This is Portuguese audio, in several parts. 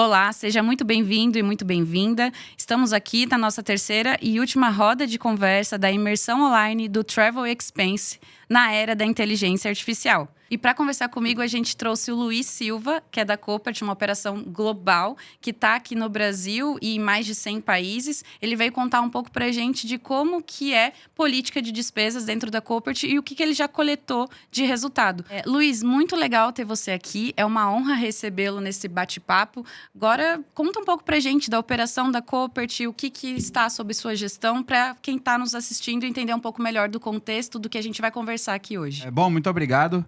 Olá, seja muito bem-vindo e muito bem-vinda. Estamos aqui na nossa terceira e última roda de conversa da imersão online do Travel Expense na era da inteligência artificial. E para conversar comigo, a gente trouxe o Luiz Silva, que é da Coopert, uma operação global, que está aqui no Brasil e em mais de 100 países. Ele veio contar um pouco para a gente de como que é política de despesas dentro da Coopert e o que ele já coletou de resultado. Luiz, muito legal ter você aqui. É uma honra recebê-lo nesse bate-papo. Agora, conta um pouco para a gente da operação da Coopert, o que está sob sua gestão, para quem está nos assistindo entender um pouco melhor do contexto do que a gente vai conversar aqui hoje. Bom, muito obrigado.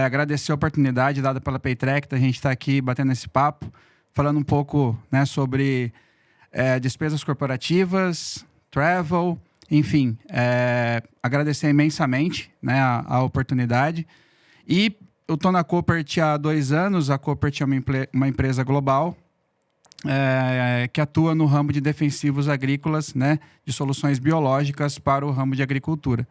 Agradecer a oportunidade dada pela Paytrack da gente estar aqui batendo esse papo, falando um pouco, né, sobre despesas corporativas, travel, enfim. Agradecer imensamente, né, a oportunidade. E eu estou na Coopert há 2 anos. A Coopert é uma empresa global que atua no ramo de defensivos agrícolas, né, de soluções biológicas para o ramo de agricultura.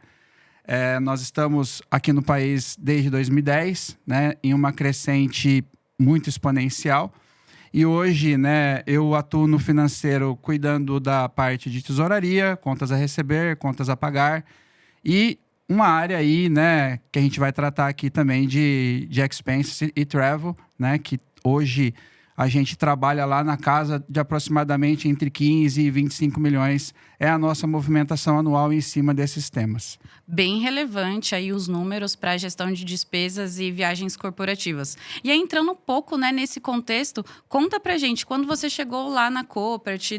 Nós estamos aqui no país desde 2010, né, em uma crescente muito exponencial. E hoje, né, eu atuo no financeiro cuidando da parte de tesouraria, contas a receber, contas a pagar. E uma área aí, né, que a gente vai tratar aqui também de expense e travel, né, que hoje a gente trabalha lá na casa de aproximadamente entre 15 e 25 milhões. É a nossa movimentação anual em cima desses temas. Bem relevante aí os números para a gestão de despesas e viagens corporativas. E aí, entrando um pouco, né, nesse contexto, conta pra gente, quando você chegou lá na Coopert,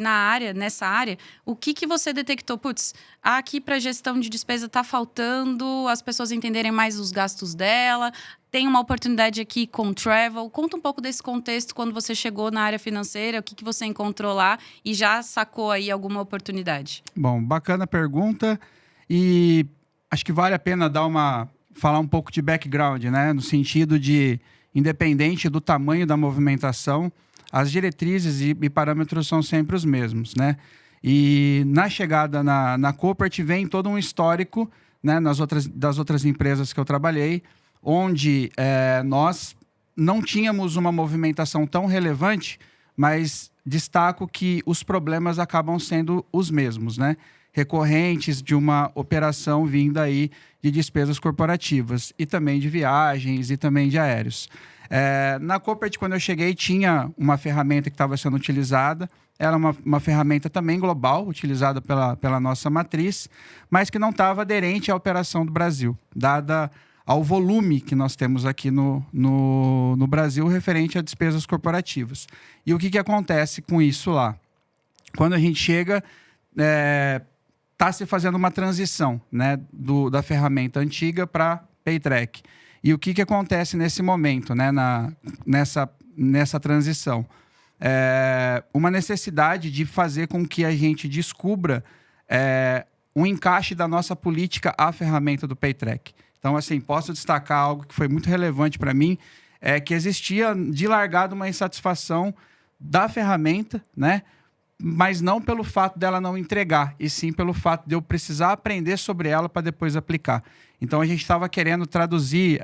nessa área, o que você detectou? Putz, aqui para gestão de despesa está faltando, as pessoas entenderem mais os gastos dela, tem uma oportunidade aqui com travel. Conta um pouco desse contexto quando você chegou na área financeira, o que você encontrou lá e já sacou aí alguma oportunidade? Bom, bacana pergunta. E acho que vale a pena falar um pouco de background, né? No sentido de, independente do tamanho da movimentação, as diretrizes e parâmetros são sempre os mesmos, né? E na chegada na Coopert vem todo um histórico, né, das outras empresas que eu trabalhei, onde nós não tínhamos uma movimentação tão relevante, mas destaco que os problemas acabam sendo os mesmos, né? Recorrentes de uma operação vinda aí de despesas corporativas e também de viagens e também de aéreos. Na Coopert, quando eu cheguei, tinha uma ferramenta que estava sendo utilizada. Era uma ferramenta também global, utilizada pela nossa matriz, mas que não estava aderente à operação do Brasil, dada ao volume que nós temos aqui no Brasil referente a despesas corporativas. E o que acontece com isso lá? Quando a gente chega, está se fazendo uma transição, né, da ferramenta antiga para Paytrack. E o que acontece nesse momento, né, nessa transição? Uma necessidade de fazer com que a gente descubra um encaixe da nossa política à ferramenta do Paytrack. Então, assim, posso destacar algo que foi muito relevante para mim, que existia de largada uma insatisfação da ferramenta, né? Mas não pelo fato dela não entregar, e sim pelo fato de eu precisar aprender sobre ela para depois aplicar. Então, a gente estava querendo traduzir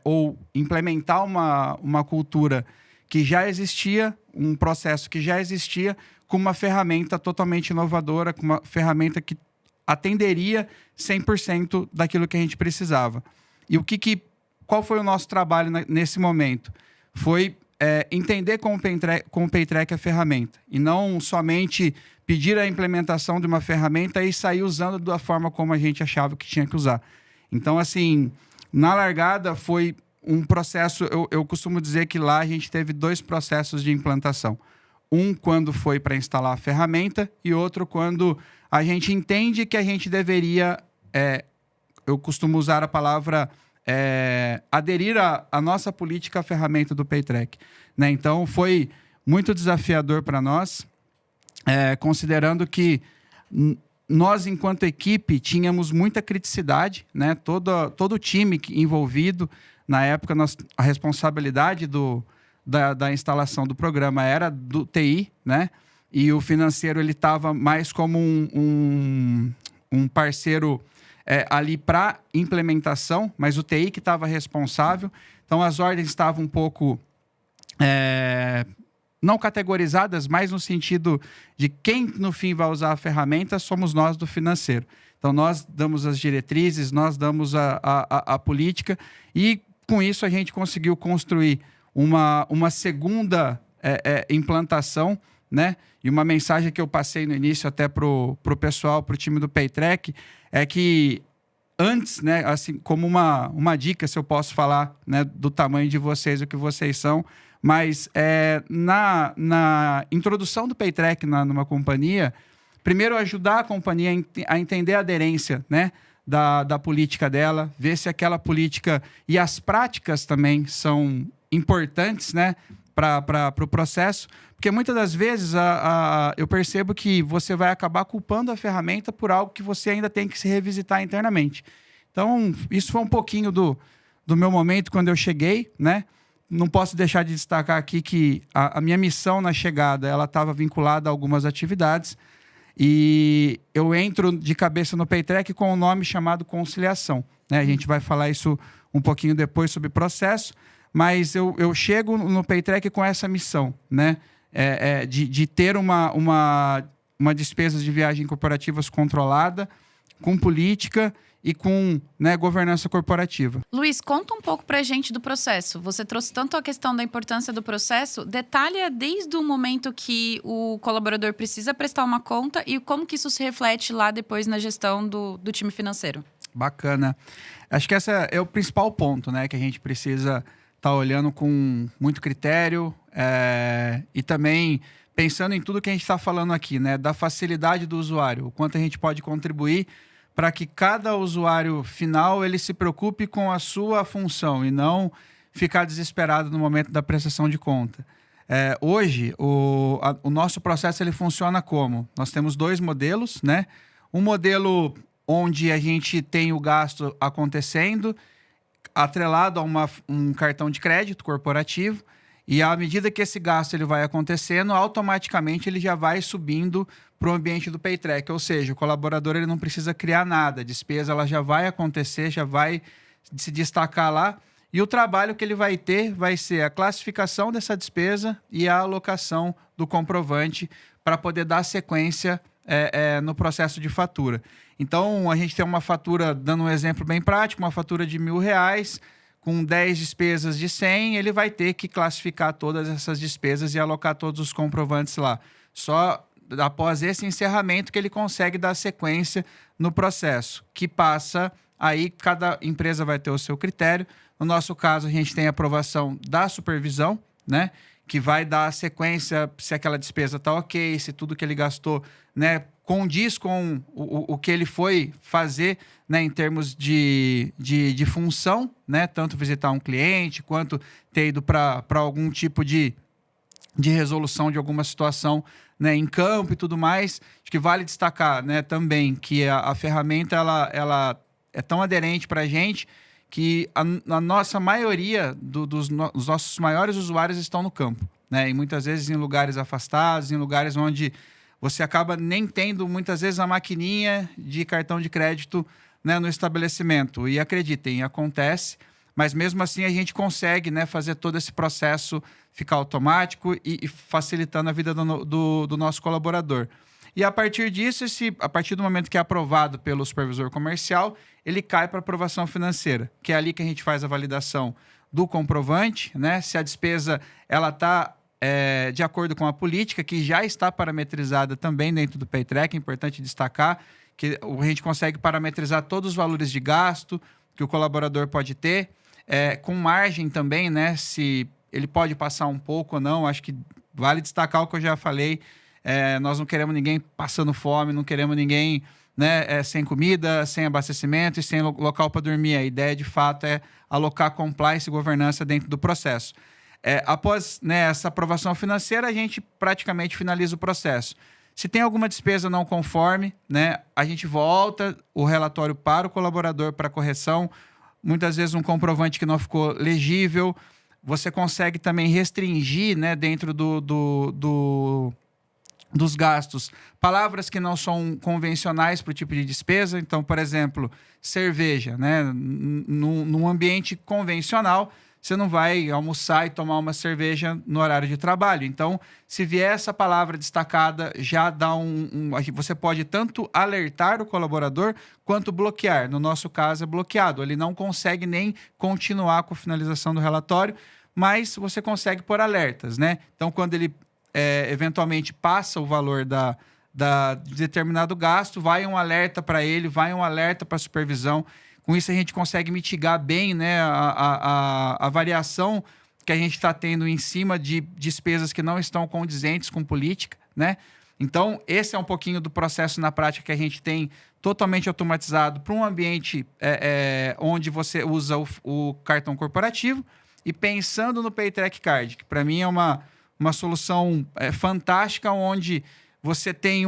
ou implementar uma cultura que já existia, um processo que já existia, com uma ferramenta totalmente inovadora, com uma ferramenta que atenderia 100% daquilo que a gente precisava. E qual foi o nosso trabalho nesse momento? Foi entender com o Paytrack a ferramenta, e não somente pedir a implementação de uma ferramenta e sair usando da forma como a gente achava que tinha que usar. Então, assim, na largada foi um processo, eu costumo dizer que lá a gente teve 2 processos de implantação. Um quando foi para instalar a ferramenta e outro quando a gente entende que a gente deveria, eu costumo usar a palavra, aderir à nossa política à ferramenta do Paytrack, né? Então, foi muito desafiador para nós, considerando que nós, enquanto equipe, tínhamos muita criticidade, né? Todo o time envolvido. Na época, a responsabilidade da instalação do programa era do TI, né? E o financeiro ele estava mais como um parceiro ali para implementação, mas o TI que estava responsável. Então, as ordens estavam um pouco não categorizadas, mas no sentido de quem, no fim, vai usar a ferramenta, somos nós do financeiro. Então, nós damos as diretrizes, nós damos a política e, com isso, a gente conseguiu construir uma segunda implantação, né? E uma mensagem que eu passei no início até para o pessoal, para o time do Paytrack, é que antes, né, assim, como uma dica, se eu posso falar, né, do tamanho de vocês, o que vocês são, mas na introdução do Paytrack numa companhia, primeiro ajudar a companhia a entender a aderência, né, da política dela, ver se aquela política e as práticas também são importantes, né, para o processo, porque muitas das vezes eu percebo que você vai acabar culpando a ferramenta por algo que você ainda tem que se revisitar internamente. Então, isso foi um pouquinho do meu momento quando eu cheguei, né? Não posso deixar de destacar aqui que a minha missão na chegada ela estava vinculada a algumas atividades e eu entro de cabeça no Paytrack com um nome chamado conciliação, né? A gente vai falar isso um pouquinho depois sobre processo, mas eu chego no Paytrack com essa missão, né? De ter uma despesa de viagem corporativas controlada, com política e com, né, governança corporativa. Luiz, conta um pouco pra gente do processo. Você trouxe tanto a questão da importância do processo, detalha desde o momento que o colaborador precisa prestar uma conta e como que isso se reflete lá depois na gestão do time financeiro. Bacana. Acho que esse é o principal ponto, né, que a gente precisa estar olhando com muito critério e também pensando em tudo que a gente está falando aqui, né, da facilidade do usuário, o quanto a gente pode contribuir para que cada usuário final ele se preocupe com a sua função e não ficar desesperado no momento da prestação de conta. Hoje, o nosso processo ele funciona como? Nós temos 2 modelos, né? Um modelo onde a gente tem o gasto acontecendo, atrelado a um cartão de crédito corporativo, e à medida que esse gasto ele vai acontecendo, automaticamente ele já vai subindo para o ambiente do Paytrack, ou seja, o colaborador ele não precisa criar nada, a despesa ela já vai acontecer, já vai se destacar lá, e o trabalho que ele vai ter vai ser a classificação dessa despesa e a alocação do comprovante para poder dar sequência no processo de fatura. Então, a gente tem uma fatura, dando um exemplo bem prático, uma fatura de R$1.000, com 10 despesas de 100, ele vai ter que classificar todas essas despesas e alocar todos os comprovantes lá. Só após esse encerramento que ele consegue dar sequência no processo, que passa, aí cada empresa vai ter o seu critério. No nosso caso, a gente tem a aprovação da supervisão, né, que vai dar a sequência se aquela despesa está ok, se tudo que ele gastou, né, condiz com o que ele foi fazer, né, em termos de função, né, tanto visitar um cliente quanto ter ido para algum tipo de resolução de alguma situação, né, em campo e tudo mais. Acho que vale destacar, né, também que a ferramenta ela é tão aderente para a gente que a nossa maioria dos nossos maiores usuários estão no campo, né, e muitas vezes em lugares afastados, em lugares onde você acaba nem tendo, muitas vezes, a maquininha de cartão de crédito, né, no estabelecimento. E acreditem, acontece, mas mesmo assim a gente consegue, né, fazer todo esse processo ficar automático e facilitando a vida do nosso colaborador. E a partir disso, a partir do momento que é aprovado pelo supervisor comercial, ele cai para aprovação financeira, que é ali que a gente faz a validação do comprovante, né, se a despesa ela está de acordo com a política, que já está parametrizada também dentro do Paytrack. É importante destacar que a gente consegue parametrizar todos os valores de gasto que o colaborador pode ter, com margem também, né, se ele pode passar um pouco ou não. Acho que vale destacar o que eu já falei, nós não queremos ninguém passando fome, não queremos ninguém, né, sem comida, sem abastecimento e sem local para dormir. A ideia, de fato, é alocar compliance e governança dentro do processo. Após, né, essa aprovação financeira, a gente praticamente finaliza o processo. Se tem alguma despesa não conforme, né, a gente volta o relatório para o colaborador para correção. Muitas vezes um comprovante que não ficou legível. Você consegue também restringir, né, dentro dos gastos, palavras que não são convencionais para o tipo de despesa. Então, por exemplo, cerveja, né, num ambiente convencional, você não vai almoçar e tomar uma cerveja no horário de trabalho. Então, se vier essa palavra destacada, já dá você pode tanto alertar o colaborador quanto bloquear. No nosso caso, é bloqueado. Ele não consegue nem continuar com a finalização do relatório, mas você consegue pôr alertas, né? Então, quando ele eventualmente passa o valor de determinado gasto, vai um alerta para ele, vai um alerta para a supervisão. Com isso, a gente consegue mitigar bem, né, a variação que a gente está tendo em cima de despesas que não estão condizentes com política, né? Então, esse é um pouquinho do processo na prática que a gente tem totalmente automatizado para um ambiente onde você usa o cartão corporativo e pensando no Paytrack Card, que para mim é uma solução fantástica, onde você tem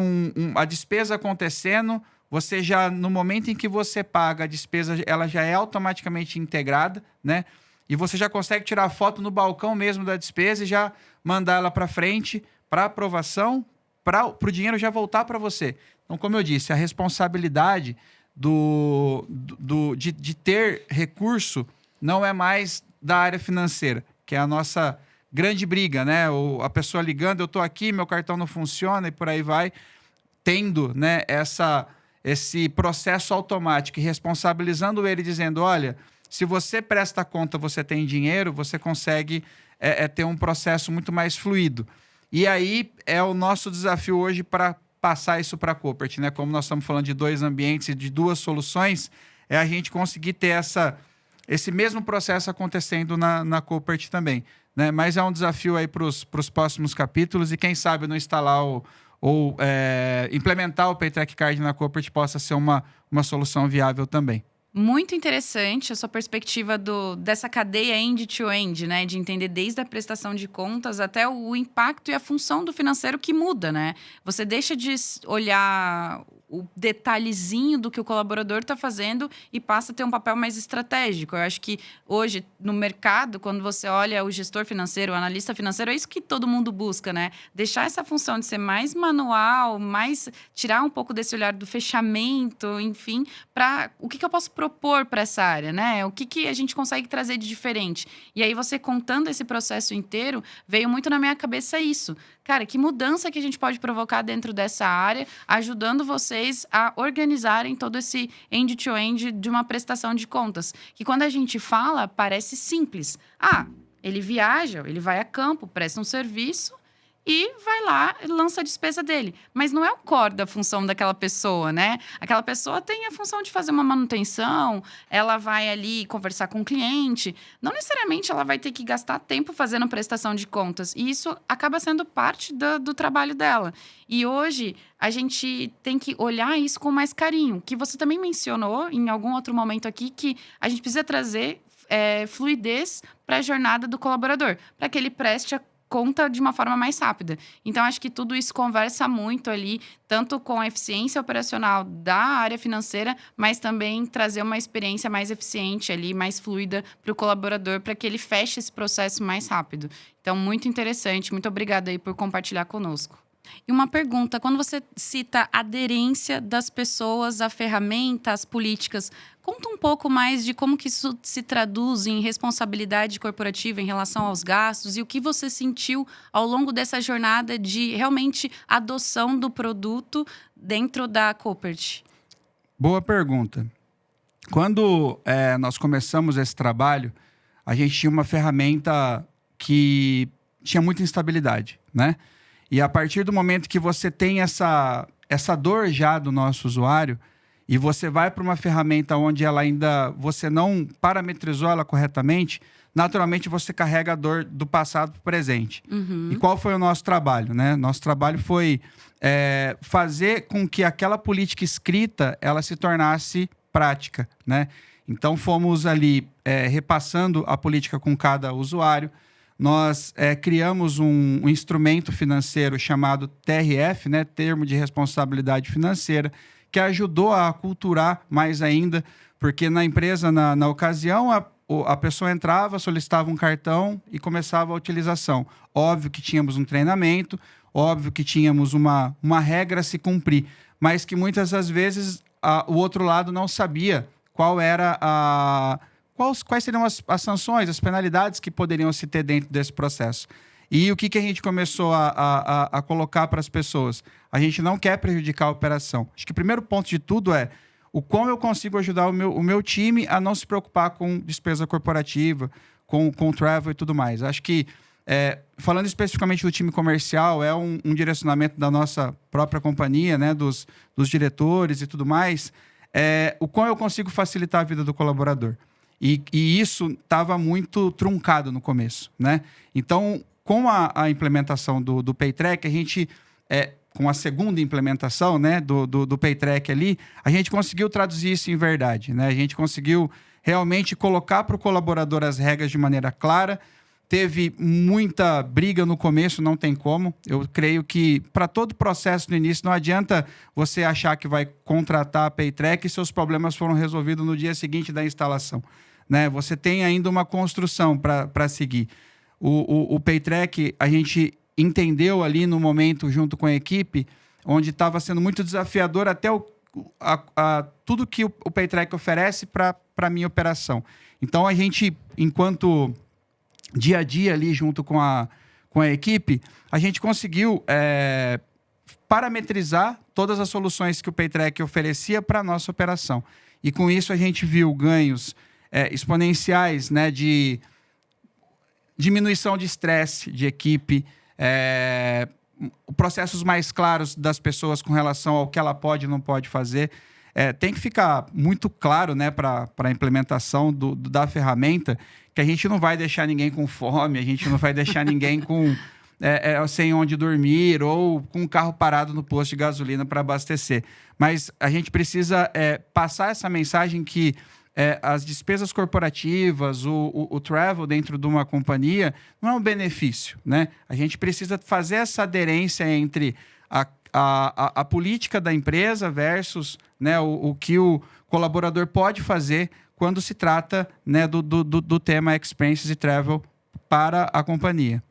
a despesa acontecendo, você já, no momento em que você paga a despesa, ela já é automaticamente integrada, né? E você já consegue tirar a foto no balcão mesmo da despesa e já mandar ela para frente, para aprovação, para o dinheiro já voltar para você. Então, como eu disse, a responsabilidade de ter recurso não é mais da área financeira, que é a nossa grande briga, né? A pessoa ligando, eu estou aqui, meu cartão não funciona e por aí vai, tendo, né, esse processo automático e responsabilizando ele, dizendo, olha, se você presta conta, você tem dinheiro, você consegue ter um processo muito mais fluido. E aí é o nosso desafio hoje para passar isso para a Coopert, né? Como nós estamos falando de 2 ambientes e de 2 soluções, é a gente conseguir ter esse mesmo processo acontecendo na Coopert também, né? Mas é um desafio aí para os próximos capítulos e quem sabe não instalar ou implementar o Paytrack Card na Coopert possa ser uma solução viável também. Muito interessante a sua perspectiva dessa cadeia end-to-end, né? De entender desde a prestação de contas até o impacto e a função do financeiro que muda, né? Você deixa de olhar o detalhezinho do que o colaborador está fazendo e passa a ter um papel mais estratégico. Eu acho que hoje, no mercado, quando você olha o gestor financeiro, o analista financeiro, é isso que todo mundo busca, né? Deixar essa função de ser mais manual, tirar um pouco desse olhar do fechamento, enfim, para o que eu posso propor para essa área, né? O que a gente consegue trazer de diferente. E aí, você contando esse processo inteiro, veio muito na minha cabeça isso. Cara, que mudança que a gente pode provocar dentro dessa área, ajudando vocês a organizarem todo esse end-to-end de uma prestação de contas. Que quando a gente fala, parece simples. Ele viaja, ele vai a campo, presta um serviço e vai lá e lança a despesa dele. Mas não é o core da função daquela pessoa, né? Aquela pessoa tem a função de fazer uma manutenção, ela vai ali conversar com o cliente. Não necessariamente ela vai ter que gastar tempo fazendo prestação de contas. E isso acaba sendo parte do trabalho dela. E hoje, a gente tem que olhar isso com mais carinho. Que você também mencionou em algum outro momento aqui que a gente precisa trazer fluidez para a jornada do colaborador, para que ele preste a conta de uma forma mais rápida. Então, acho que tudo isso conversa muito ali, tanto com a eficiência operacional da área financeira, mas também trazer uma experiência mais eficiente ali, mais fluida para o colaborador, para que ele feche esse processo mais rápido. Então, muito interessante. Muito obrigada aí por compartilhar conosco. E uma pergunta, quando você cita aderência das pessoas à ferramenta, às políticas, conta um pouco mais de como que isso se traduz em responsabilidade corporativa em relação aos gastos e o que você sentiu ao longo dessa jornada de realmente adoção do produto dentro da Coopert. Boa pergunta. Quando nós começamos esse trabalho, a gente tinha uma ferramenta que tinha muita instabilidade, né? E a partir do momento que você tem essa dor já do nosso usuário e você vai para uma ferramenta onde você não parametrizou ela corretamente, naturalmente você carrega a dor do passado para o presente. Uhum. E qual foi o nosso trabalho, né? Nosso trabalho foi fazer com que aquela política escrita ela se tornasse prática, né? Então fomos ali repassando a política com cada usuário. Nós criamos um instrumento financeiro chamado TRF, né, Termo de Responsabilidade Financeira, que ajudou a aculturar mais ainda, porque na empresa, na ocasião, a pessoa entrava, solicitava um cartão e começava a utilização. Óbvio que tínhamos um treinamento, óbvio que tínhamos uma regra a se cumprir, mas que muitas das vezes o outro lado não sabia qual era quais seriam as sanções, as penalidades que poderiam se ter dentro desse processo. E o que a gente começou a colocar para as pessoas? A gente não quer prejudicar a operação. Acho que o primeiro ponto de tudo é o como eu consigo ajudar o meu time a não se preocupar com despesa corporativa, com travel e tudo mais. Acho que, falando especificamente do time comercial, é um direcionamento da nossa própria companhia, né, dos diretores e tudo mais, o como eu consigo facilitar a vida do colaborador. E isso estava muito truncado no começo, né? Então, com a implementação do PayTrack, a gente, com a segunda implementação, né, do PayTrack ali, a gente conseguiu traduzir isso em verdade, né? A gente conseguiu realmente colocar para o colaborador as regras de maneira clara. Teve muita briga no começo, não tem como. Eu creio que para todo processo no início não adianta você achar que vai contratar a PayTrack e seus problemas foram resolvidos no dia seguinte da instalação, né? Você tem ainda uma construção para seguir. O PayTrack, a gente entendeu ali no momento, junto com a equipe, onde estava sendo muito desafiador até tudo que o PayTrack oferece para a minha operação. Então, a gente, enquanto dia a dia ali, junto com a equipe, a gente conseguiu parametrizar todas as soluções que o PayTrack oferecia para a nossa operação. E com isso, a gente viu ganhos exponenciais, né, de diminuição de estresse de equipe, processos mais claros das pessoas com relação ao que ela pode e não pode fazer. Tem que ficar muito claro, né, para a implementação da ferramenta, que a gente não vai deixar ninguém com fome, a gente não vai deixar ninguém com sem onde dormir ou com um carro parado no posto de gasolina para abastecer. Mas a gente precisa passar essa mensagem que as despesas corporativas, o travel dentro de uma companhia não é um benefício, né? A gente precisa fazer essa aderência entre a política da empresa versus, né, o que o colaborador pode fazer quando se trata, né, do tema Expenses e Travel para a companhia.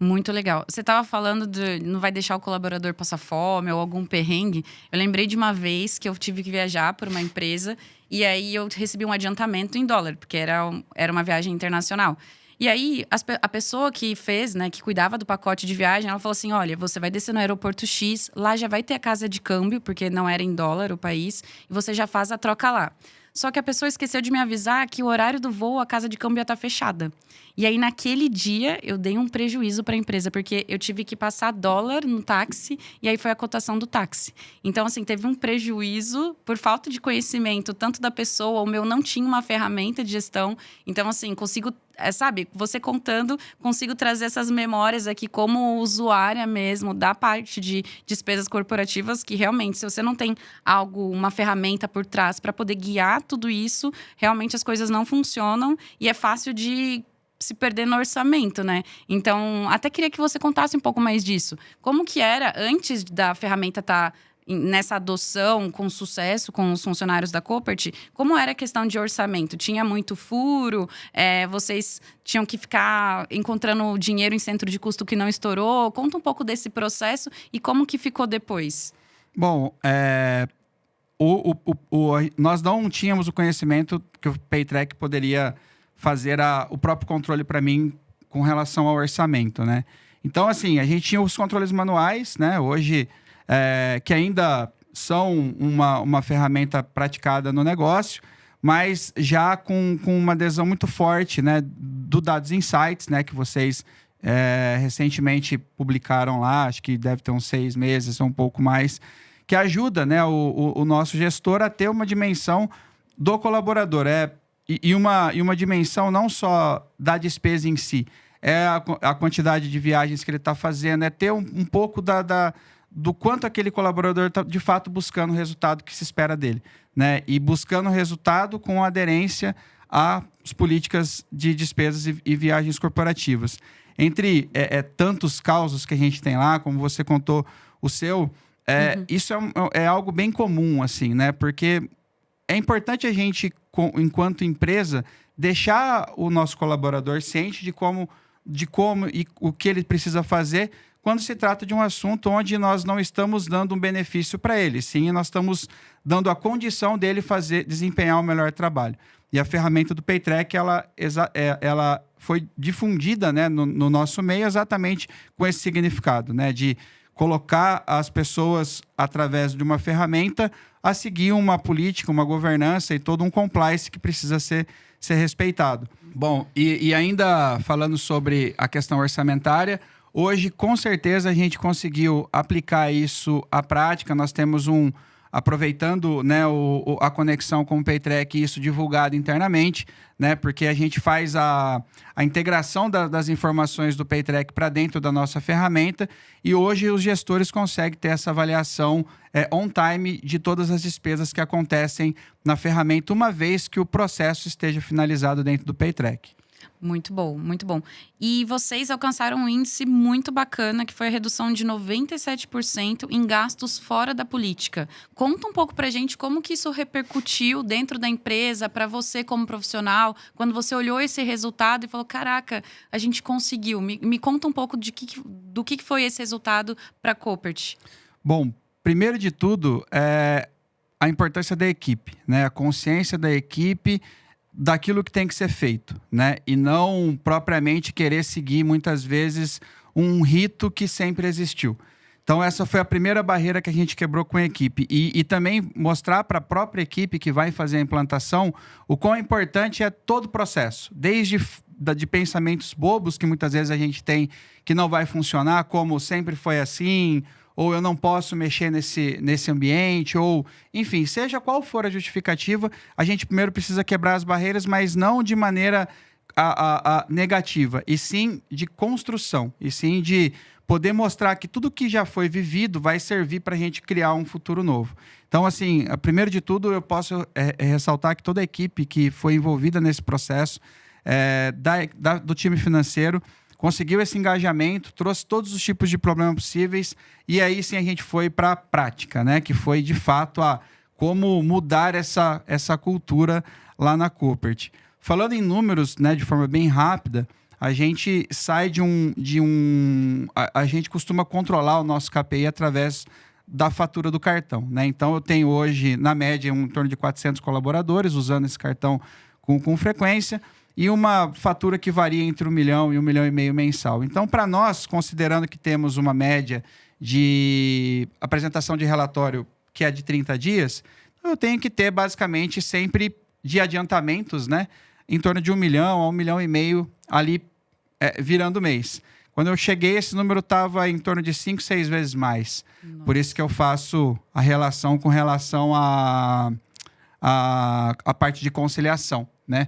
Muito legal. Você estava falando de não vai deixar o colaborador passar fome ou algum perrengue. Eu lembrei de uma vez que eu tive que viajar por uma empresa e aí eu recebi um adiantamento em dólar, porque era uma viagem internacional. E aí, a pessoa que fez, né, que cuidava do pacote de viagem, ela falou assim, olha, você vai descer no aeroporto X, lá já vai ter a casa de câmbio, porque não era em dólar o país, e você já faz a troca lá. Só que a pessoa esqueceu de me avisar que o horário do voo, a casa de câmbio ia estar fechada. E aí, naquele dia, eu dei um prejuízo para a empresa, porque eu tive que passar dólar no táxi, e aí foi a cotação do táxi. Então, assim, teve um prejuízo por falta de conhecimento, tanto da pessoa, o meu não tinha uma ferramenta de gestão. Então, assim, consigo... sabe, você contando, consigo trazer essas memórias aqui como usuária mesmo da parte de despesas corporativas, que realmente, se você não tem uma ferramenta por trás para poder guiar tudo isso, realmente as coisas não funcionam e é fácil de se perder no orçamento, né? Então, até queria que você contasse um pouco mais disso. Como que era antes da ferramenta estar nessa adoção com sucesso com os funcionários da Copert? Como era a questão de orçamento? Tinha muito furo? Vocês tinham que ficar encontrando dinheiro em centro de custo que não estourou? Conta um pouco desse processo e como que ficou depois. Bom, nós não tínhamos o conhecimento que o PayTrack poderia fazer o próprio controle para mim com relação ao orçamento, né? Então, assim, a gente tinha os controles manuais, né? Hoje... que ainda são uma ferramenta praticada no negócio, mas já com uma adesão muito forte, né, do Dados Insights, né, que vocês recentemente publicaram lá, acho que deve ter uns 6 meses ou um pouco mais, que ajuda, né, o nosso gestor a ter uma dimensão do colaborador. E uma dimensão não só da despesa em si, a quantidade de viagens que ele está fazendo, ter um pouco do quanto aquele colaborador está, de fato, buscando o resultado que se espera dele, né? E buscando o resultado com aderência às políticas de despesas e viagens corporativas. Entre tantos causos que a gente tem lá, como você contou o seu, isso é algo bem comum, assim, né? Porque é importante a gente, enquanto empresa, deixar o nosso colaborador ciente de como e o que ele precisa fazer quando se trata de um assunto onde nós não estamos dando um benefício para ele, sim, nós estamos dando a condição dele desempenhar o melhor trabalho. E a ferramenta do PayTrack, ela foi difundida, né, no nosso meio exatamente com esse significado, né, de colocar as pessoas, através de uma ferramenta, a seguir uma política, uma governança e todo um compliance que precisa ser respeitado. Bom, e ainda falando sobre a questão orçamentária, hoje, com certeza, a gente conseguiu aplicar isso à prática. Nós temos aproveitando, né, a conexão com o PayTrack, isso divulgado internamente, né, porque a gente faz a integração das informações do PayTrack para dentro da nossa ferramenta, e hoje os gestores conseguem ter essa avaliação on-time de todas as despesas que acontecem na ferramenta, uma vez que o processo esteja finalizado dentro do PayTrack. Muito bom, muito bom. E vocês alcançaram um índice muito bacana, que foi a redução de 97% em gastos fora da política. Conta um pouco pra gente como que isso repercutiu dentro da empresa, para você como profissional, quando você olhou esse resultado e falou, caraca, a gente conseguiu. Me conta um pouco do que foi esse resultado para a Coopert. Bom, primeiro de tudo, a importância da equipe, né? A consciência da equipe daquilo que tem que ser feito, né? E não propriamente querer seguir, muitas vezes, um rito que sempre existiu. Então, essa foi a primeira barreira que a gente quebrou com a equipe. E também mostrar para a própria equipe que vai fazer a implantação o quão importante é todo o processo. Desde de pensamentos bobos que muitas vezes a gente tem que não vai funcionar, como sempre foi assim, ou eu não posso mexer nesse ambiente, ou, enfim, seja qual for a justificativa, a gente primeiro precisa quebrar as barreiras, mas não de maneira negativa, e sim de construção, e sim de poder mostrar que tudo que já foi vivido vai servir para a gente criar um futuro novo. Então, assim, primeiro de tudo, eu posso ressaltar que toda a equipe que foi envolvida nesse processo, do time financeiro, conseguiu esse engajamento, trouxe todos os tipos de problemas possíveis, e aí sim a gente foi para a prática, né? Que foi, de fato, como mudar essa cultura lá na Coopert. Falando em números, né, de forma bem rápida, a gente sai a gente costuma controlar o nosso KPI através da fatura do cartão, né? Então, eu tenho hoje, na média, em torno de 400 colaboradores usando esse cartão com frequência, e uma fatura que varia entre 1 milhão e 1,5 milhão mensal. Então, para nós, considerando que temos uma média de apresentação de relatório que é de 30 dias, eu tenho que ter, basicamente, sempre de adiantamentos, né, em torno de 1 milhão a 1,5 milhão ali virando mês. Quando eu cheguei, esse número estava em torno de 5, 6 vezes mais. Nossa. Por isso que eu faço a relação com relação à parte de conciliação, né,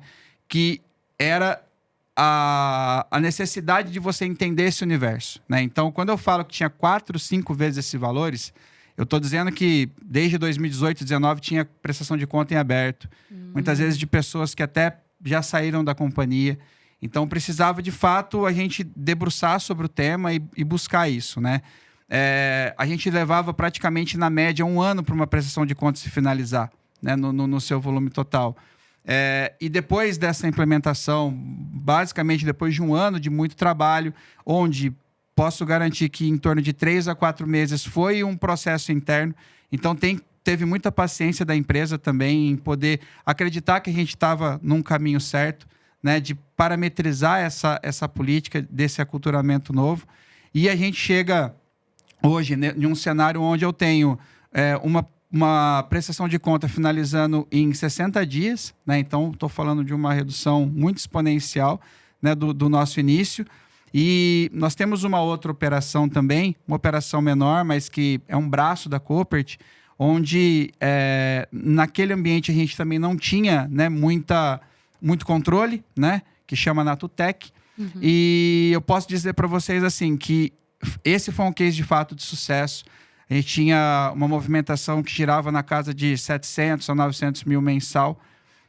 que era a necessidade de você entender esse universo, né? Então, quando eu falo que tinha 4, 5 vezes esses valores, eu estou dizendo que desde 2018, 2019 tinha prestação de conta em aberto. Muitas vezes de pessoas que até já saíram da companhia. Então, precisava, de fato, a gente debruçar sobre o tema e buscar isso, né? A gente levava praticamente, na média, 1 ano para uma prestação de contas se finalizar, né? No seu volume total. E depois dessa implementação, basicamente depois de 1 ano de muito trabalho, onde posso garantir que em torno de 3 a 4 meses foi um processo interno, então teve muita paciência da empresa também em poder acreditar que a gente estava num caminho certo, né, de parametrizar essa política desse aculturamento novo, e a gente chega hoje, né, em um cenário onde eu tenho uma prestação de conta finalizando em 60 dias, né? Então, estou falando de uma redução muito exponencial, né, do nosso início. E nós temos uma outra operação também, uma operação menor, mas que é um braço da Coopert, onde naquele ambiente a gente também não tinha, né, muito controle, né, que chama Natutec. Uhum. E eu posso dizer para vocês assim, que esse foi um case de fato de sucesso. A gente tinha uma movimentação que girava na casa de 700 a 900 mil mensal.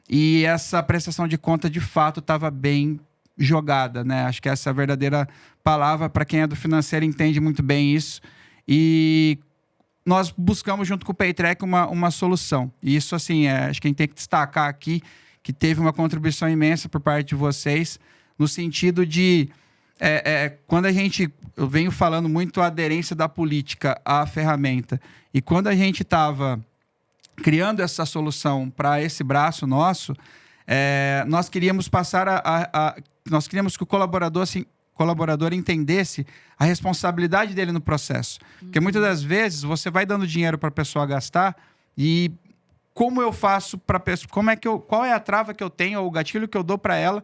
E essa prestação de conta, de fato, estava bem jogada, né? Acho que essa é a verdadeira palavra. Para quem é do financeiro, entende muito bem isso. E nós buscamos, junto com o PayTrack, uma solução. E isso, assim, acho que a gente tem que destacar aqui que teve uma contribuição imensa por parte de vocês, no sentido de quando eu venho falando muito a aderência da política à ferramenta, e quando a gente estava criando essa solução para esse braço nosso, nós queríamos nós queríamos que o colaborador entendesse a responsabilidade dele no processo. Porque muitas das vezes você vai dando dinheiro para a pessoa gastar e como eu faço para a pessoa, qual é a trava que eu tenho ou o gatilho que eu dou para ela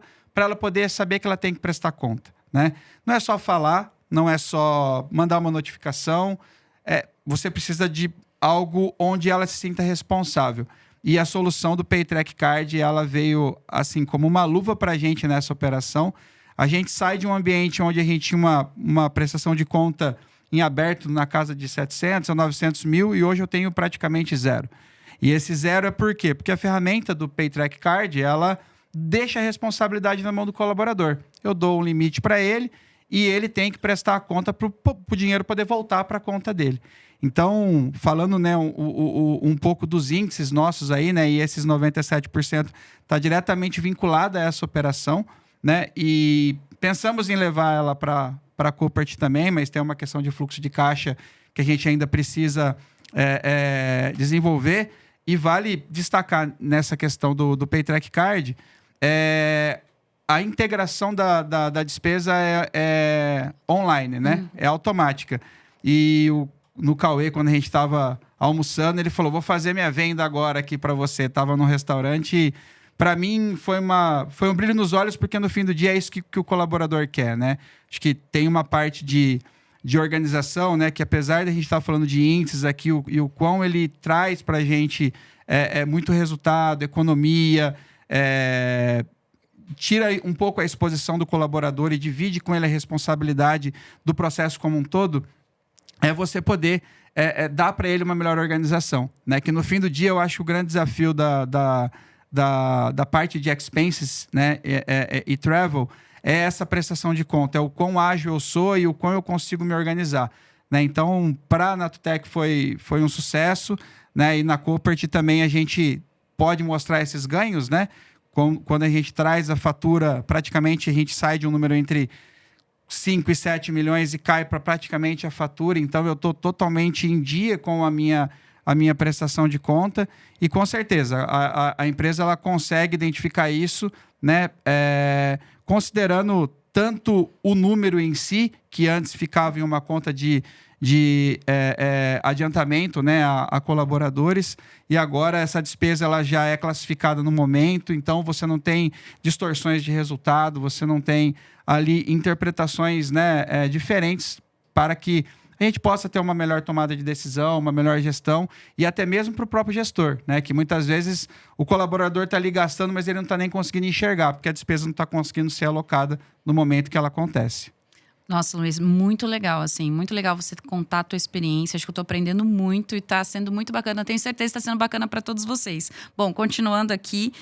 poder saber que ela tem que prestar conta, né? Não é só falar, não é só mandar uma notificação, você precisa de algo onde ela se sinta responsável. E a solução do PayTrack Card, ela veio assim como uma luva para a gente nessa operação. A gente sai de um ambiente onde a gente tinha uma prestação de conta em aberto na casa de 700 a 900 mil e hoje eu tenho praticamente zero. E esse zero é por quê? Porque a ferramenta do PayTrack Card, ela deixa a responsabilidade na mão do colaborador. Eu dou um limite para ele e ele tem que prestar a conta para o dinheiro poder voltar para a conta dele. Então, falando, né, um pouco dos índices nossos aí, né, e esses 97% está diretamente vinculado a essa operação, né, e pensamos em levar ela para a Coopert também, mas tem uma questão de fluxo de caixa que a gente ainda precisa desenvolver. E vale destacar nessa questão do PayTrack Card, a integração da despesa é online, né? É automática. E no Cauê, quando a gente estava almoçando, ele falou, vou fazer minha venda agora aqui para você. Estava num restaurante e, para mim, foi um brilho nos olhos, porque no fim do dia é isso que o colaborador quer, né? Acho que tem uma parte de organização, né? Que apesar de a gente estar falando de índices aqui, o quão ele traz para a gente muito resultado, economia, tira um pouco a exposição do colaborador e divide com ele a responsabilidade do processo como um todo, você poder dar para ele uma melhor organização, né? Que no fim do dia eu acho que o grande desafio da parte de expenses, né? E travel é essa prestação de conta, é o quão ágil eu sou e o quão eu consigo me organizar, né? Então, para a Natutec foi um sucesso, né? E na Coopert também a gente pode mostrar esses ganhos, né? Quando a gente traz a fatura, praticamente a gente sai de um número entre 5 e 7 milhões e cai para praticamente a fatura. Então, eu estou totalmente em dia com a minha prestação de conta. E, com certeza, a empresa ela consegue identificar isso, né? Considerando tanto o número em si, que antes ficava em uma conta de adiantamento, né, a colaboradores, e agora essa despesa ela já é classificada no momento, então você não tem distorções de resultado, você não tem ali interpretações, né, diferentes para que a gente possa ter uma melhor tomada de decisão, uma melhor gestão e até mesmo para o próprio gestor, né, que muitas vezes o colaborador está ali gastando, mas ele não está nem conseguindo enxergar, porque a despesa não está conseguindo ser alocada no momento que ela acontece. Nossa, Luiz, muito legal, assim. Muito legal você contar a tua experiência. Acho que eu tô aprendendo muito e tá sendo muito bacana. Tenho certeza que tá sendo bacana para todos vocês. Bom, continuando aqui,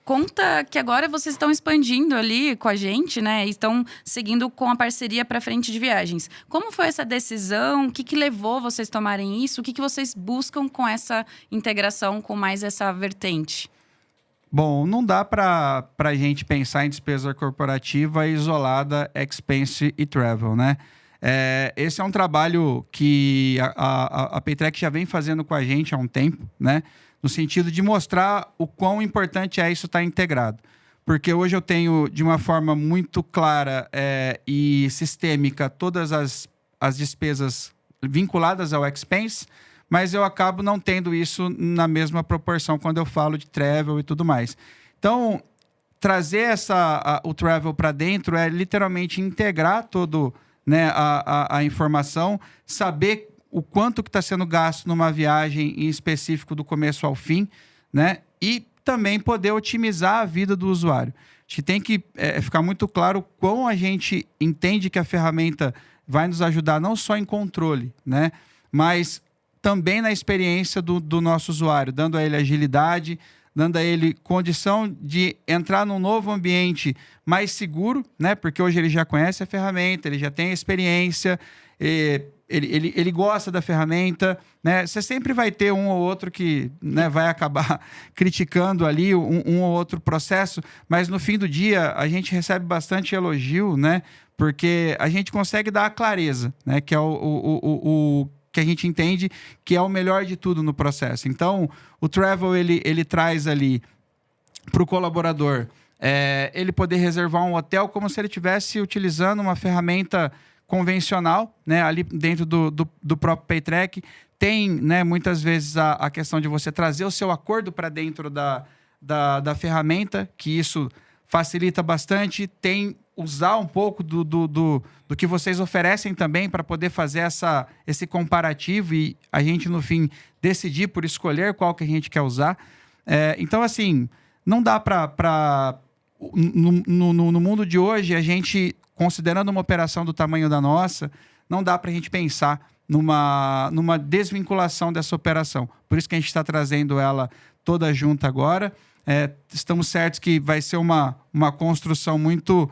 conta que agora vocês estão expandindo ali com a gente, né? E estão seguindo com a parceria para frente de viagens. Como foi essa decisão? O que levou vocês a tomarem isso? O que vocês buscam com essa integração, com mais essa vertente? Bom, não dá para a gente pensar em despesa corporativa isolada, expense e travel, né? Esse é um trabalho que a PayTrack já vem fazendo com a gente há um tempo, né? No sentido de mostrar o quão importante é isso estar integrado. Porque hoje eu tenho, de uma forma muito clara e sistêmica, todas as despesas vinculadas ao expense, mas eu acabo não tendo isso na mesma proporção quando eu falo de travel e tudo mais. Então, trazer o travel para dentro é literalmente integrar todo, né, a informação, saber o quanto que está sendo gasto numa viagem em específico do começo ao fim, né, e também poder otimizar a vida do usuário. Acho que tem que ficar muito claro como a gente entende que a ferramenta vai nos ajudar não só em controle, né, mas também na experiência do nosso usuário, dando a ele agilidade, dando a ele condição de entrar num novo ambiente mais seguro, né? Porque hoje ele já conhece a ferramenta, ele já tem a experiência, ele gosta da ferramenta, né? Você sempre vai ter um ou outro que, né, vai acabar criticando ali um ou outro processo, mas no fim do dia a gente recebe bastante elogio, né? Porque a gente consegue dar a clareza, né? Que é o que a gente entende que é o melhor de tudo no processo. Então, o Travel, ele traz ali para o colaborador ele poder reservar um hotel como se ele estivesse utilizando uma ferramenta convencional, né, ali dentro do próprio Paytrack. Tem, né, muitas vezes a questão de você trazer o seu acordo para dentro da ferramenta, que isso facilita bastante. Tem usar um pouco do que vocês oferecem também para poder fazer esse comparativo e a gente, no fim, decidir por escolher qual que a gente quer usar. Então, assim, não dá para... No mundo de hoje, a gente, considerando uma operação do tamanho da nossa, não dá para a gente pensar numa desvinculação dessa operação. Por isso que a gente está trazendo ela toda junta agora. Estamos certos que vai ser uma construção muito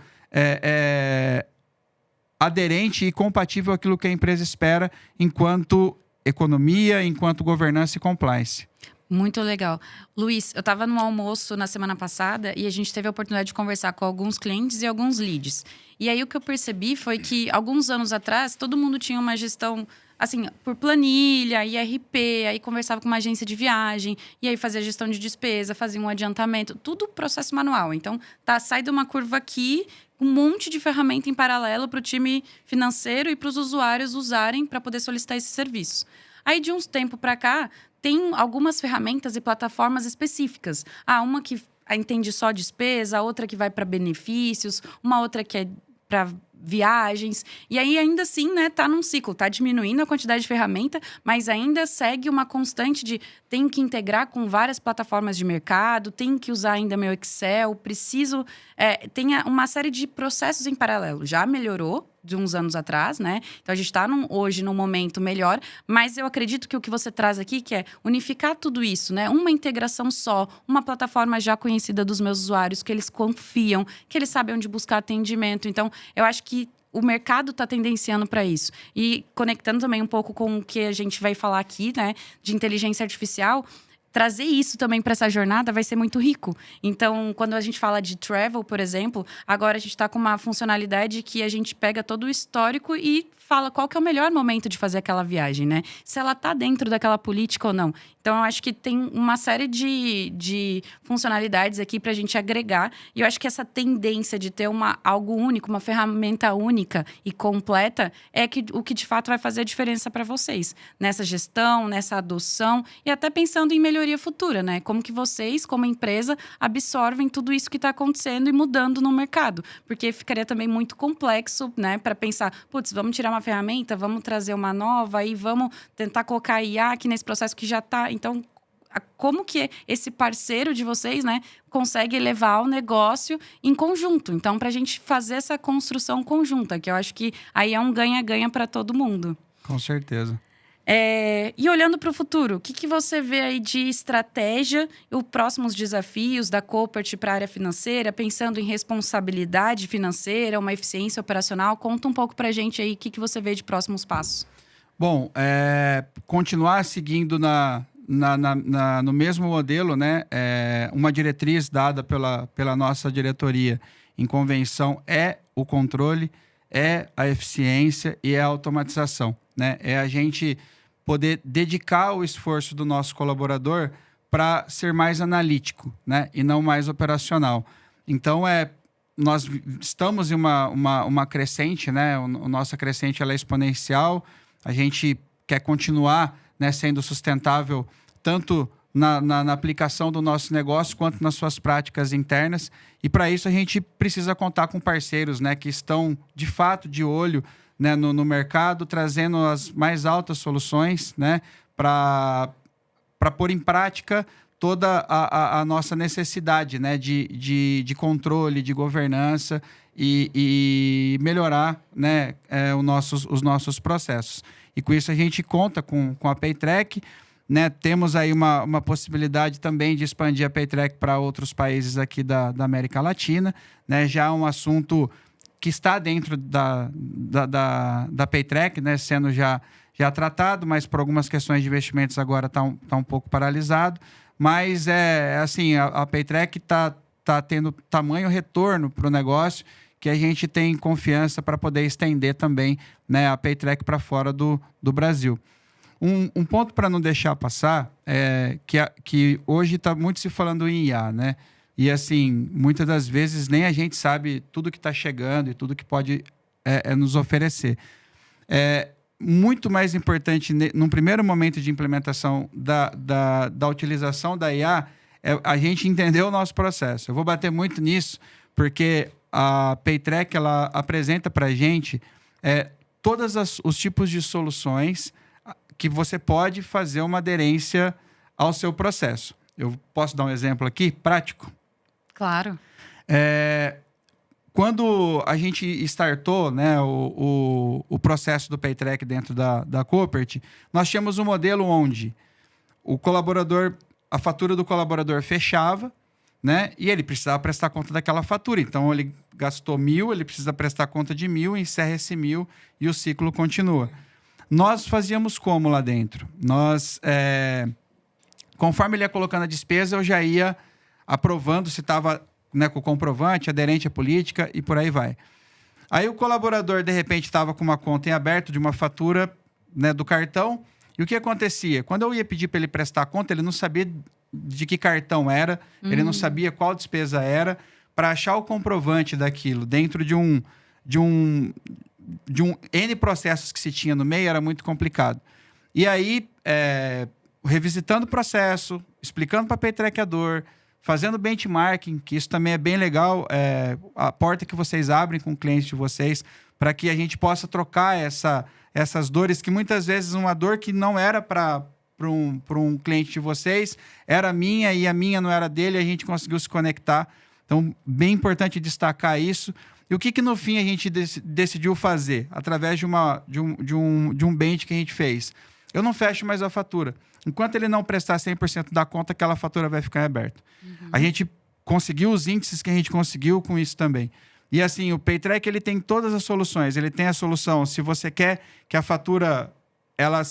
aderente e compatível àquilo que a empresa espera enquanto economia, enquanto governança e compliance. Muito legal. Luiz, eu estava no almoço na semana passada e a gente teve a oportunidade de conversar com alguns clientes e alguns leads. E aí o que eu percebi foi que, alguns anos atrás, todo mundo tinha uma gestão, assim, por planilha, IRP, aí conversava com uma agência de viagem, e aí fazia gestão de despesa, fazia um adiantamento, tudo processo manual. Então, sai de uma curva aqui, um monte de ferramenta em paralelo para o time financeiro e para os usuários usarem para poder solicitar esses serviços. Aí, de uns tempos para cá, tem algumas ferramentas e plataformas específicas. Uma que entende só despesa, outra que vai para benefícios, uma outra que é para viagens. E aí, ainda assim, né, tá num ciclo. Tá diminuindo a quantidade de ferramenta, mas ainda segue uma constante de tenho que integrar com várias plataformas de mercado, tenho que usar ainda meu Excel, preciso... tem uma série de processos em paralelo. Já melhorou de uns anos atrás, né? Então, a gente está hoje num momento melhor, mas eu acredito que o que você traz aqui, que é unificar tudo isso, né? Uma integração só, uma plataforma já conhecida dos meus usuários, que eles confiam, que eles sabem onde buscar atendimento. Então, eu acho que o mercado está tendenciando para isso. E conectando também um pouco com o que a gente vai falar aqui, né? De inteligência artificial, trazer isso também para essa jornada vai ser muito rico. Então, quando a gente fala de travel, por exemplo, agora a gente está com uma funcionalidade que a gente pega todo o histórico e fala qual que é o melhor momento de fazer aquela viagem, né? Se ela está dentro daquela política ou não. Então, eu acho que tem uma série de funcionalidades aqui para a gente agregar. E eu acho que essa tendência de ter algo único, uma ferramenta única e completa, é o que de fato vai fazer a diferença para vocês. Nessa gestão, nessa adoção e até pensando em melhoria futura, né? Como que vocês, como empresa, absorvem tudo isso que está acontecendo e mudando no mercado. Porque ficaria também muito complexo, né? Para pensar, putz, vamos tirar uma ferramenta, vamos trazer uma nova e vamos tentar colocar IA aqui nesse processo que já está. Então, como que esse parceiro de vocês, né, consegue levar o negócio em conjunto? Então, para a gente fazer essa construção conjunta, que eu acho que aí é um ganha-ganha para todo mundo. Com certeza. E olhando para o futuro, o que você vê aí de estratégia, os próximos desafios da Corporate para a área financeira, pensando em responsabilidade financeira, uma eficiência operacional? Conta um pouco para a gente aí o que você vê de próximos passos. Bom, continuar seguindo no mesmo modelo, né? Uma diretriz dada pela nossa diretoria em convenção é o controle, é a eficiência e é a automatização, né? É a gente poder dedicar o esforço do nosso colaborador para ser mais analítico, né? E não mais operacional. Então, nós estamos em uma crescente, né? A nossa crescente ela é exponencial. A gente quer continuar, né, sendo sustentável tanto na aplicação do nosso negócio quanto nas suas práticas internas. E para isso a gente precisa contar com parceiros, né, que estão de fato de olho, né, no mercado, trazendo as mais altas soluções, né, para pôr em prática toda a nossa necessidade, né, de controle, de governança e melhorar, né, os nossos processos. E com isso a gente conta com a Paytrack, né? Temos aí uma possibilidade também de expandir a Paytrack para outros países aqui da América Latina, né? Já é um assunto que está dentro da Paytrack, né, sendo já tratado, mas por algumas questões de investimentos agora está um pouco paralisado. Mas assim, a Paytrack está tendo tamanho retorno para o negócio que a gente tem confiança para poder estender também, né, a Paytrack para fora do Brasil. Um ponto para não deixar passar é que hoje está muito se falando em IA, né? E assim, muitas das vezes nem a gente sabe tudo que está chegando e tudo que pode nos oferecer. Muito mais importante, num primeiro momento de implementação da utilização da IA, é a gente entender o nosso processo. Eu vou bater muito nisso, porque a Paytrack ela apresenta para a gente todos os tipos de soluções que você pode fazer uma aderência ao seu processo. Eu posso dar um exemplo aqui, prático? Claro. Quando a gente startou, né, o processo do Paytrack dentro da Coopert, nós tínhamos um modelo onde a fatura do colaborador fechava, né, e ele precisava prestar conta daquela fatura. Então, ele gastou 1.000, ele precisa prestar conta de 1.000, encerra esse 1.000 e o ciclo continua. Nós fazíamos como lá dentro? Conforme ele ia colocando a despesa, eu já ia aprovando se estava, né, com o comprovante, aderente à política e por aí vai. Aí o colaborador, de repente, estava com uma conta em aberto de uma fatura, né, do cartão. E o que acontecia? Quando eu ia pedir para ele prestar conta, ele não sabia de que cartão era, ele não sabia qual despesa era. Para achar o comprovante daquilo dentro de um N processos que se tinha no meio, era muito complicado. E aí, revisitando o processo, explicando para a Paytrack a dor, fazendo benchmarking, que isso também é bem legal, a porta que vocês abrem com o cliente de vocês, para que a gente possa trocar essas dores, que muitas vezes uma dor que não era para um cliente de vocês, era minha e a minha não era dele, a gente conseguiu se conectar. Então, bem importante destacar isso. E o que no fim a gente decidiu fazer? Através de um bench que a gente fez. Eu não fecho mais a fatura. Enquanto ele não prestar 100% da conta, aquela fatura vai ficar em aberto. A gente conseguiu os índices que a gente conseguiu com isso também. E assim, o Paytrack ele tem todas as soluções. Ele tem a solução, se você quer que a fatura ela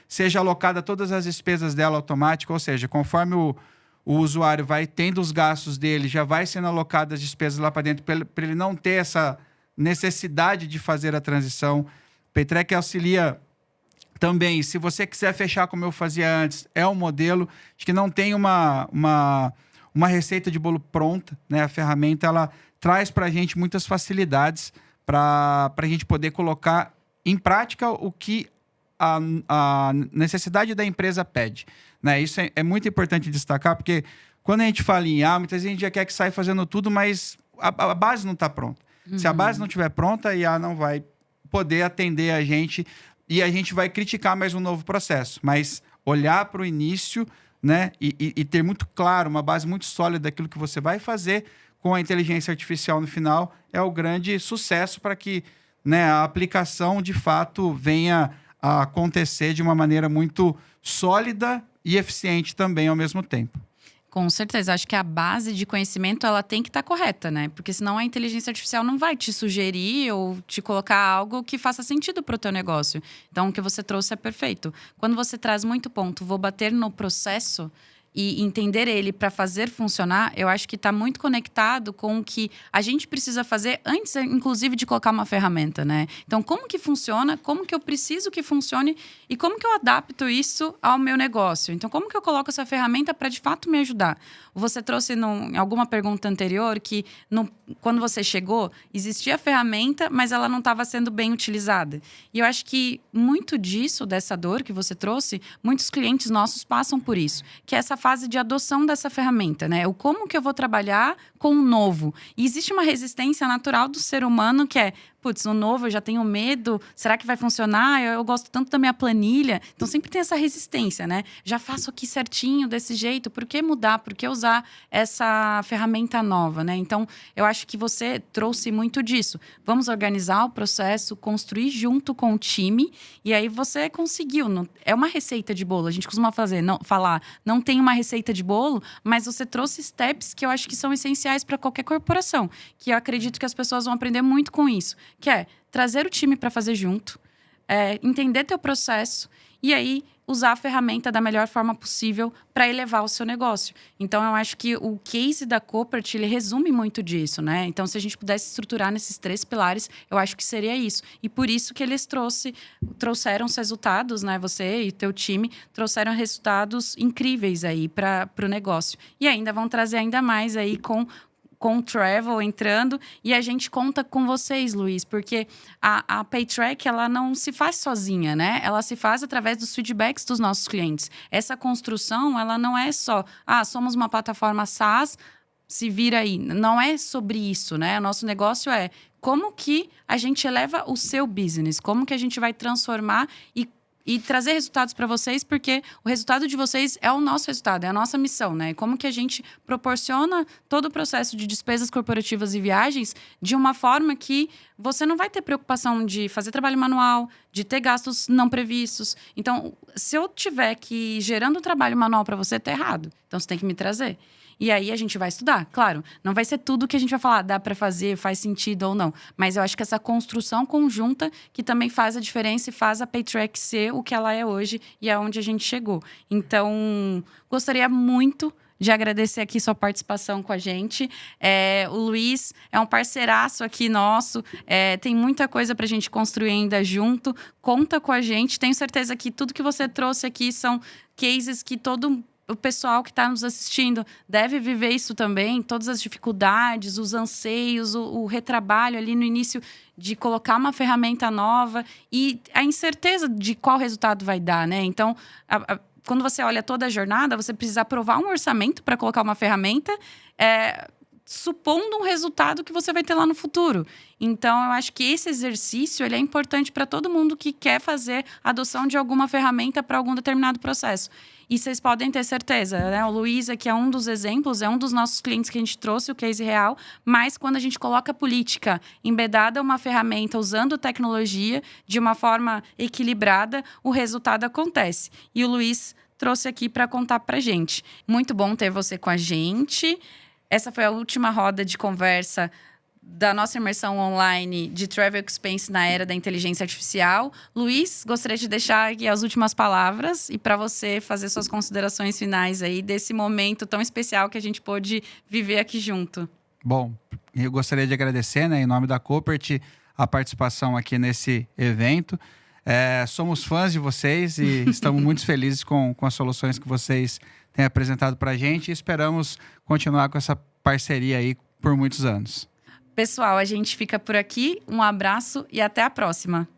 seja alocada todas as despesas dela automática, ou seja, conforme o usuário vai tendo os gastos dele, já vai sendo alocadas as despesas lá para dentro, para ele não ter essa necessidade de fazer a transição. O Paytrack auxilia também, se você quiser fechar como eu fazia antes, é um modelo de que não tem uma receita de bolo pronta, né? A ferramenta ela traz para a gente muitas facilidades para a gente poder colocar em prática o que a necessidade da empresa pede, né? Isso é muito importante destacar, porque quando a gente fala em IA, muitas vezes a gente já quer que saia fazendo tudo, mas a base não está pronta. Se a base não estiver pronta, a IA não vai poder atender a gente e a gente vai criticar mais um novo processo. Mas olhar para o início, né, e ter muito claro, uma base muito sólida daquilo que você vai fazer com a inteligência artificial no final é o grande sucesso para que, né, a aplicação de fato venha a acontecer de uma maneira muito sólida e eficiente também ao mesmo tempo. Com certeza, acho que a base de conhecimento ela tem que estar correta, né? Porque senão a inteligência artificial não vai te sugerir ou te colocar algo que faça sentido para o teu negócio. Então, o que você trouxe é perfeito. Quando você traz muito ponto, vou bater no processo e entender ele para fazer funcionar, eu acho que está muito conectado com o que a gente precisa fazer antes, inclusive, de colocar uma ferramenta, né? Então, como que funciona, como que eu preciso que funcione e como que eu adapto isso ao meu negócio? Então, como que eu coloco essa ferramenta para, de fato, me ajudar? Você trouxe em alguma pergunta anterior que, quando você chegou, existia a ferramenta, mas ela não estava sendo bem utilizada. E eu acho que muito disso, dessa dor que você trouxe, muitos clientes nossos passam por isso, que é essa fase de adoção dessa ferramenta, né? O como que eu vou trabalhar com o novo. E existe uma resistência natural do ser humano que é, putz, no novo eu já tenho medo, será que vai funcionar? Eu gosto tanto da minha planilha. Então sempre tem essa resistência, né? Já faço aqui certinho, desse jeito, por que mudar? Por que usar essa ferramenta nova, né? Então eu acho que você trouxe muito disso. Vamos organizar o processo, construir junto com o time, e aí você conseguiu. É uma receita de bolo, a gente costuma falar, não tem uma receita de bolo, mas você trouxe steps que eu acho que são essenciais para qualquer corporação, que eu acredito que as pessoas vão aprender muito com isso, que é trazer o time para fazer junto, entender teu processo e aí usar a ferramenta da melhor forma possível para elevar o seu negócio. Então, eu acho que o case da Coopert, ele resume muito disso, né? Então, se a gente pudesse estruturar nesses 3 pilares, eu acho que seria isso. E por isso que eles trouxeram os resultados, né? Você e o teu time trouxeram resultados incríveis aí para o negócio. E ainda vão trazer ainda mais aí com o Travel entrando, e a gente conta com vocês, Luiz, porque a Paytrack, ela não se faz sozinha, né? Ela se faz através dos feedbacks dos nossos clientes. Essa construção, ela não é só, somos uma plataforma SaaS, se vira aí. Não é sobre isso, né? O nosso negócio é como que a gente eleva o seu business, como que a gente vai transformar e trazer resultados para vocês, porque o resultado de vocês é o nosso resultado, é a nossa missão, né? Como que a gente proporciona todo o processo de despesas corporativas e viagens de uma forma que você não vai ter preocupação de fazer trabalho manual, de ter gastos não previstos. Então, se eu tiver que ir gerando um trabalho manual para você, tá errado. Então, você tem que me trazer. E aí a gente vai estudar. Claro, não vai ser tudo que a gente vai falar, dá para fazer, faz sentido ou não. Mas eu acho que essa construção conjunta que também faz a diferença e faz a Paytrack ser o que ela é hoje e aonde a gente chegou. Então, gostaria muito de agradecer aqui sua participação com a gente. O Luiz é um parceiraço aqui nosso. Tem muita coisa para a gente construir ainda junto. Conta com a gente. Tenho certeza que tudo que você trouxe aqui são cases que o pessoal que está nos assistindo deve viver isso também, todas as dificuldades, os anseios, o retrabalho ali no início de colocar uma ferramenta nova e a incerteza de qual resultado vai dar, né? Então, quando você olha toda a jornada, você precisa aprovar um orçamento para colocar uma ferramenta, supondo um resultado que você vai ter lá no futuro. Então, eu acho que esse exercício ele é importante para todo mundo que quer fazer a adoção de alguma ferramenta para algum determinado processo. E vocês podem ter certeza, né? O Luiz aqui é um dos exemplos, é um dos nossos clientes que a gente trouxe, o case real, mas quando a gente coloca política embedada uma ferramenta, usando tecnologia de uma forma equilibrada, o resultado acontece. E o Luiz trouxe aqui para contar para a gente. Muito bom ter você com a gente. Essa foi a última roda de conversa da nossa imersão online de Travel Expense na era da inteligência artificial. Luiz, gostaria de deixar aqui as últimas palavras e para você fazer suas considerações finais aí desse momento tão especial que a gente pôde viver aqui junto. Bom, eu gostaria de agradecer, né, em nome da Coopert, a participação aqui nesse evento. Somos fãs de vocês e estamos muito felizes com as soluções que vocês têm apresentado para a gente e esperamos continuar com essa parceria aí por muitos anos. Pessoal, a gente fica por aqui. Um abraço e até a próxima.